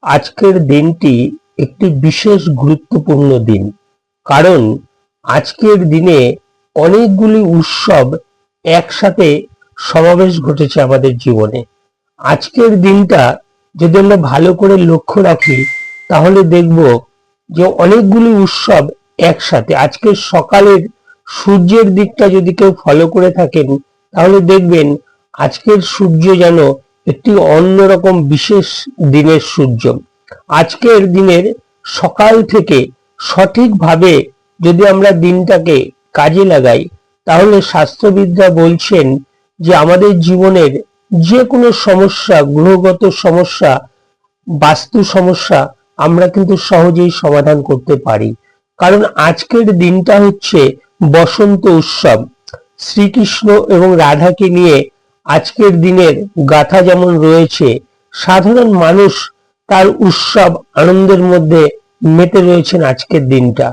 আজকের দিনটি একটি বিশেষ গুরুত্বপূর্ণ দিন। কারণ আজকের দিনে অনেকগুলি উৎসব একসাথে সমাবেশ ঘটেছে আমাদের জীবনে। আজকের দিনটা যদি আমরা ভালো করে লক্ষ্য রাখি তাহলে দেখব যে অনেকগুলি উৎসব একসাথে। আজকের সকালের সূর্যের দিকটা যদি কেউ ফলো করে থাকেন তাহলে দেখবেন আজকের সূর্য যেন একটি অন্যরকম বিশেষ দিনের সূর্য। আজকের দিনের সকাল থেকে সঠিকভাবে যদি আমরা দিনটাকে কাজে লাগাই তাহলে স্বাস্থ্যবিদরা বলছেন যে আমাদের জীবনের যে কোনো সমস্যা, গ্রহগত সমস্যা, বাস্তু সমস্যা আমরা কিন্তু সহজেই সমাধান করতে পারি। কারণ আজকের দিনটা হচ্ছে বসন্ত উৎসব। শ্রীকৃষ্ণ এবং রাধাকে নিয়ে আজকের দিনের গাথা যেমন রয়েছে, সাধারণ মানুষ তার উৎসব আনন্দের মধ্যে মেতে রয়েছেন আজকের দিনটা।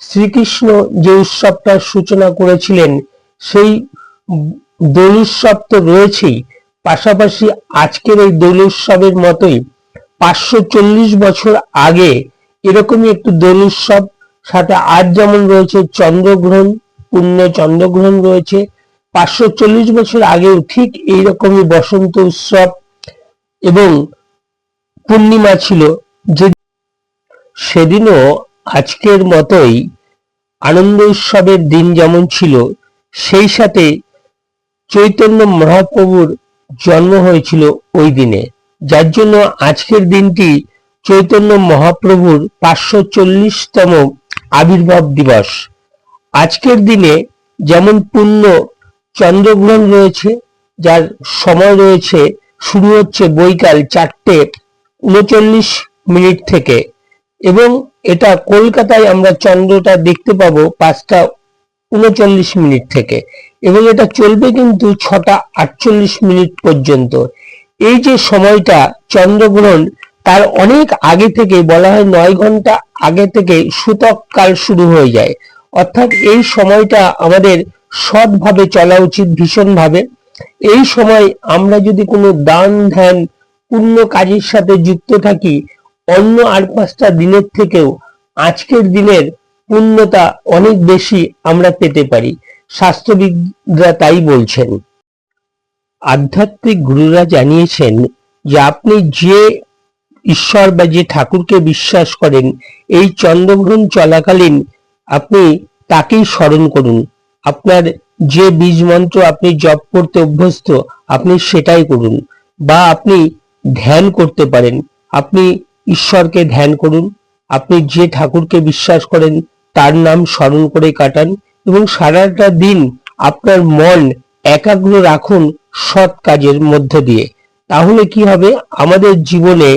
শ্রীকৃষ্ণ যে উৎসবটার সূচনা করেছিলেন সেই দোল উৎসব তো রয়েছেই, পাশাপাশি আজকের এই দোল উৎসবের মতোই 540 বছর আগে এরকমই একটু দোল উৎসব, সাথে আজ যেমন রয়েছে চন্দ্রগ্রহণ, পূর্ণ চন্দ্রগ্রহণ রয়েছে, 540 বছর আগেও ঠিক এইরকমই বসন্ত উৎসব এবং পূর্ণিমা ছিল। যে সেদিনও আজকের মতোই আনন্দ উৎসবের দিন যেমন ছিল, সেই সাথে চৈতন্য মহাপ্রভুর জন্ম হয়েছিল ওই দিনে, যার জন্য আজকের দিনটি চৈতন্য মহাপ্রভুর 540তম আবির্ভাব দিবস। আজকের দিনে যেমন পূর্ণ চন্দ্রগ্রহণ রয়েছে, যার সময় রয়েছে, শুরু হচ্ছে বৈকাল 4:39 থেকে, এবং এটা কলকাতায় আমরা চন্দ্রটা দেখতে পাবো 5:39 থেকে, এবং এটা চলবে কিন্তু 6:48 পর্যন্ত। এই যে সময়টা চন্দ্রগ্রহণ, তার অনেক আগে থেকে বলা হয় 9 ঘন্টা আগে থেকে সূতক কাল শুরু হয়ে যায়। অর্থাৎ এই সময়টা আমাদের সৎভাবে চলা উচিত, ভীষণভাবে। এই সময় আমরা যদি কোনো দান ধ্যান পূর্ণ কাজের সাথে যুক্ত থাকি, অন্য আর 5টা দিনের থেকেও আজকের দিনের পূর্ণতা অনেক বেশি আমরা পেতে পারি। শাস্ত্রবিদরা তাই বলছেন। আধ্যাত্মিক গুরুরা জানিয়েছেন যে আপনি যে ঈশ্বর বা যে ঠাকুরকে বিশ্বাস করেন, এই চন্দ্রগ্রহণ চলাকালীন আপনি তাকেই স্মরণ করুন। আপনার যে বীজ মন্ত্র আপনি জপ করতে অভ্যস্ত, আপনি সেটাই করুন, বা আপনি ধ্যান করতে পারেন। আপনি ঈশ্বরকে ধ্যান করুন, আপনি যে ঠাকুরকে বিশ্বাস করেন তার নাম স্মরণ করে কাটান, এবং সারাটা দিন আপনার মন একাগ্র রাখুন সৎ কাজের মধ্য দিয়ে। তাহলে কি হবে, আমাদের জীবনে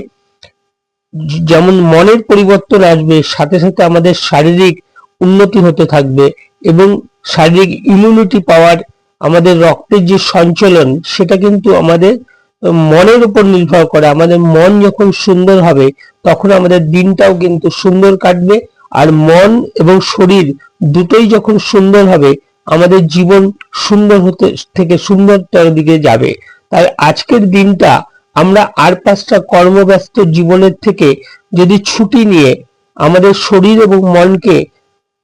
যেমন মনের পরিবর্তন আসবে, সাথে সাথে আমাদের শারীরিক উন্নতি হতে থাকবে, এবং শারীরিক ইমিউনিটি পাওয়ার, আমাদের রক্তের যে সঞ্চালন, সেটা কিন্তু আমাদের মনের উপর নির্ভর করে। আমাদের মন যখন সুন্দর হবে তখন আমাদের দিনটাও কিন্তু সুন্দর কাটবে, আর মন এবং শরীর দুটোই যখন সুন্দর হবে আমাদের জীবন সুন্দর হতে থেকে সুন্দরতার দিকে যাবে। তাই আজকের দিনটা আমরা আর 5টা কর্মব্যস্ত জীবনের থেকে যদি ছুটি নিয়ে আমাদের শরীর এবং মনকে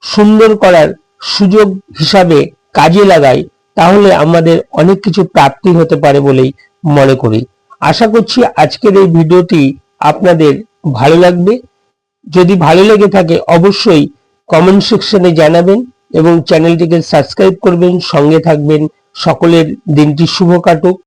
সুন্দর করার সুযোগ হিসাবে কাজে লাগাই, তাহলে আমাদের অনেক কিছু প্রাপ্তি হতে পারে বলেই মনে করি। আশা করছি আজকের এই ভিডিওটি আপনাদের ভালো লাগবে। যদি ভালো লেগে থাকে অবশ্যই কমেন্ট সেকশনে জানাবেন এবং চ্যানেলটিকে সাবস্ক্রাইব করবেন, সঙ্গে থাকবেন। সকলের দিনটি শুভ কাটুক।